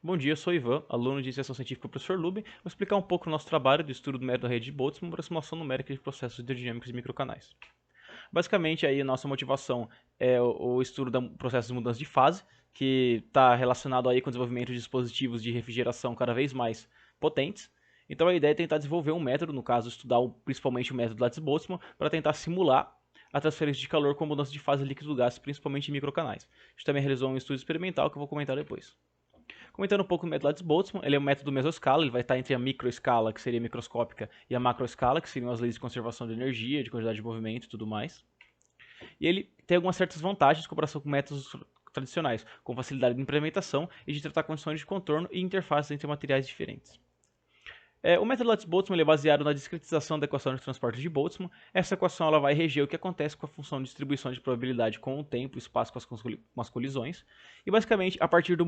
Bom dia, eu sou Ivan, aluno de Iniciação Científica do professor Luben. Vou explicar um pouco o nosso trabalho do estudo do método da rede de Boltzmann para simulação numérica de processos hidrodinâmicos de microcanais. Basicamente, aí, a nossa motivação é o estudo do processo de mudança de fase, que está relacionado aí com o desenvolvimento de dispositivos de refrigeração cada vez mais potentes. Então a ideia é tentar desenvolver um método, no caso, estudar principalmente o método Lattice-Boltzmann, para tentar simular a transferência de calor com mudança de fase líquido-gás, principalmente em microcanais. A gente também realizou um estudo experimental que eu vou comentar depois. Comentando um pouco do método Lattice-Boltzmann, ele é um método mesoscala, ele vai estar entre a microescala, que seria microscópica, e a macroescala, que seriam as leis de conservação de energia, de quantidade de movimento e tudo mais. E ele tem algumas certas vantagens em comparação com métodos tradicionais, com facilidade de implementação e de tratar condições de contorno e interfaces entre materiais diferentes. O método Lattice-Boltzmann é baseado na discretização da equação de transporte de Boltzmann. Essa equação ela vai reger o que acontece com a função de distribuição de probabilidade com o tempo e o espaço com as colisões. E basicamente, a partir dos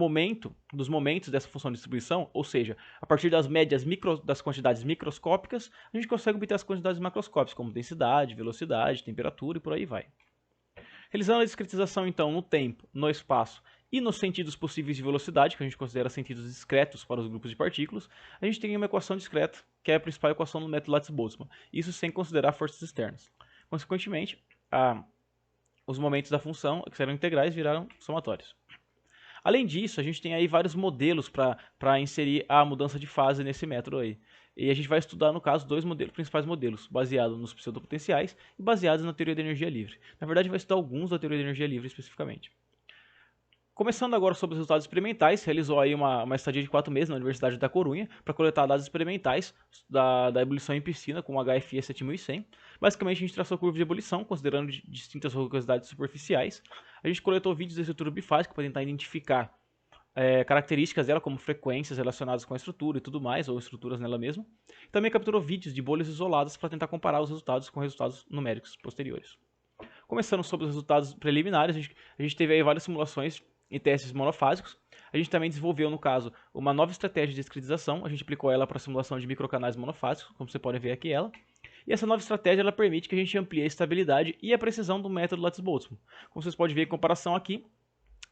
momentos dessa função de distribuição, ou seja, a partir das médias das quantidades microscópicas, a gente consegue obter as quantidades macroscópicas, como densidade, velocidade, temperatura e por aí vai. Realizando a discretização, então, no tempo, no espaço e nos sentidos possíveis de velocidade, que a gente considera sentidos discretos para os grupos de partículas, a gente tem uma equação discreta, que é a principal equação do método Lattice-Boltzmann, isso sem considerar forças externas. Consequentemente, os momentos da função, que eram integrais, viraram somatórios. Além disso, a gente tem aí vários modelos para inserir a mudança de fase nesse método aí. E a gente vai estudar, no caso, dois principais modelos, baseados nos pseudopotenciais e baseados na teoria da energia livre. Na verdade, vai estudar alguns da teoria da energia livre especificamente. Começando agora sobre os resultados experimentais, realizou aí uma estadia de 4 meses na Universidade da Corunha para coletar dados experimentais da ebulição em piscina com HFE 7100. Basicamente, a gente traçou curva de ebulição, considerando distintas rugosidades superficiais. A gente coletou vídeos da estrutura bifásica para tentar identificar características dela, como frequências relacionadas com a estrutura e tudo mais, ou estruturas nela mesma. Também capturou vídeos de bolhas isoladas para tentar comparar os resultados com resultados numéricos posteriores. Começando sobre os resultados preliminares, a gente teve aí várias simulações e testes monofásicos. A gente também desenvolveu, no caso, uma nova estratégia de discretização. A gente aplicou ela para a simulação de microcanais monofásicos, como você pode ver aqui ela. E essa nova estratégia ela permite que a gente amplie a estabilidade e a precisão do método Lattice-Boltzmann. Como vocês podem ver em comparação aqui,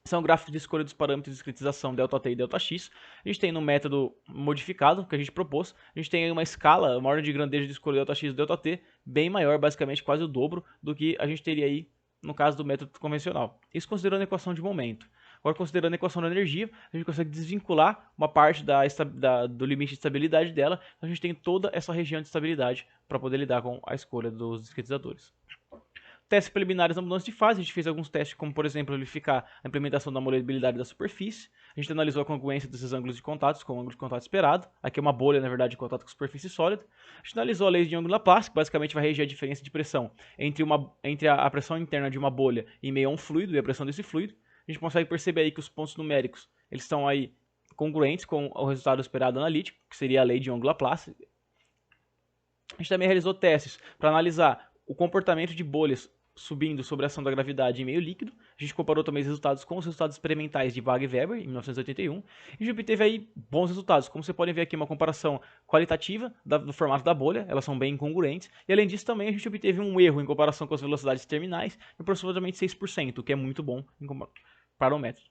são gráficos de escolha dos parâmetros de discretização ΔT e ΔX. A gente tem no método modificado que a gente propôs, a gente tem uma escala, uma ordem de grandeza de escolha ΔX e ΔT bem maior, basicamente quase o dobro do que a gente teria aí no caso do método convencional. Isso considerando a equação de momento. Agora, considerando a equação da energia, a gente consegue desvincular uma parte do limite de estabilidade dela, então a gente tem toda essa região de estabilidade para poder lidar com a escolha dos discretizadores. Testes preliminares na mudança de fase, a gente fez alguns testes, como por exemplo, verificar a implementação da molebilidade da superfície. A gente analisou a congruência desses ângulos de contato com o ângulo de contato esperado. Aqui é uma bolha, na verdade, de contato com superfície sólida. A gente analisou a lei de ângulo Laplace, que basicamente vai reger a diferença de pressão entre a pressão interna de uma bolha em meio a um fluido e a pressão desse fluido. A gente consegue perceber aí que os pontos numéricos eles estão aí congruentes com o resultado esperado analítico, que seria a lei de ângulo Laplace. A gente também realizou testes para analisar o comportamento de bolhas subindo sobre a ação da gravidade em meio líquido. A gente comparou também os resultados com os resultados experimentais de Vag e Weber, em 1981. E a gente obteve aí bons resultados. Como vocês podem ver aqui, uma comparação qualitativa do formato da bolha, elas são bem incongruentes. E além disso, também a gente obteve um erro em comparação com as velocidades terminais, de aproximadamente 6%, o que é muito bom para o método.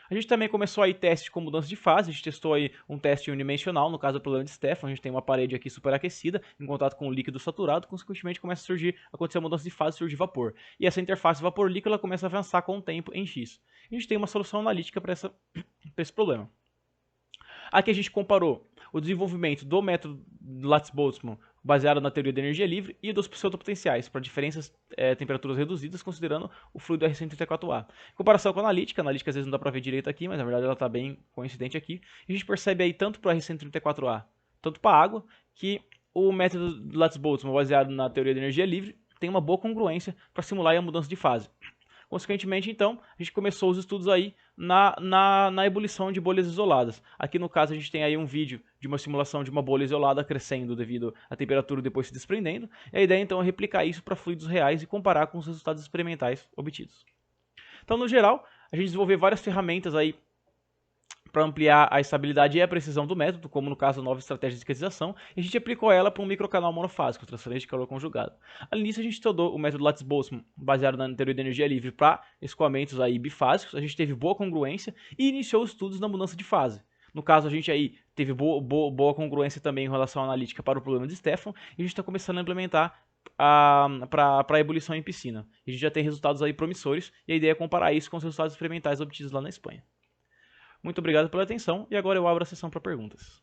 A gente também começou aí testes com mudança de fase, a gente testou aí um teste unidimensional, no caso do problema de Stefan, a gente tem uma parede aqui superaquecida em contato com o líquido saturado, consequentemente começa a acontecer a mudança de fase e surgir vapor. E essa interface vapor-líquido ela começa a avançar com o tempo em x. A gente tem uma solução analítica para esse problema. Aqui a gente comparou o desenvolvimento do método Lattice-Boltzmann baseado na teoria da energia livre e dos pseudopotenciais para diferenças temperaturas reduzidas, considerando o fluido R134A. Em comparação com a analítica às vezes não dá para ver direito aqui, mas na verdade ela está bem coincidente aqui. E a gente percebe aí tanto para o R134A, tanto para a água, que o método Lattice-Boltzmann baseado na teoria da energia livre tem uma boa congruência para simular a mudança de fase. Consequentemente, então, a gente começou os estudos aí na ebulição de bolhas isoladas. Aqui no caso a gente tem aí um vídeo de uma simulação de uma bolha isolada crescendo devido à temperatura depois se desprendendo. E a ideia então é replicar isso para fluidos reais e comparar com os resultados experimentais obtidos. Então, no geral, a gente desenvolveu várias ferramentas aí para ampliar a estabilidade e a precisão do método, como no caso a nova estratégia de discretização, e a gente aplicou ela para um microcanal monofásico, transferência de calor conjugado. Além disso, a gente estudou o método Lattice-Boltzmann, baseado na teoria da energia livre, para escoamentos aí bifásicos, a gente teve boa congruência e iniciou estudos na mudança de fase. No caso, a gente aí teve boa congruência também em relação à analítica para o problema de Stefan, e a gente está começando a implementar para a ebulição em piscina. A gente já tem resultados aí promissores, e a ideia é comparar isso com os resultados experimentais obtidos lá na Espanha. Muito obrigado pela atenção, e agora eu abro a sessão para perguntas.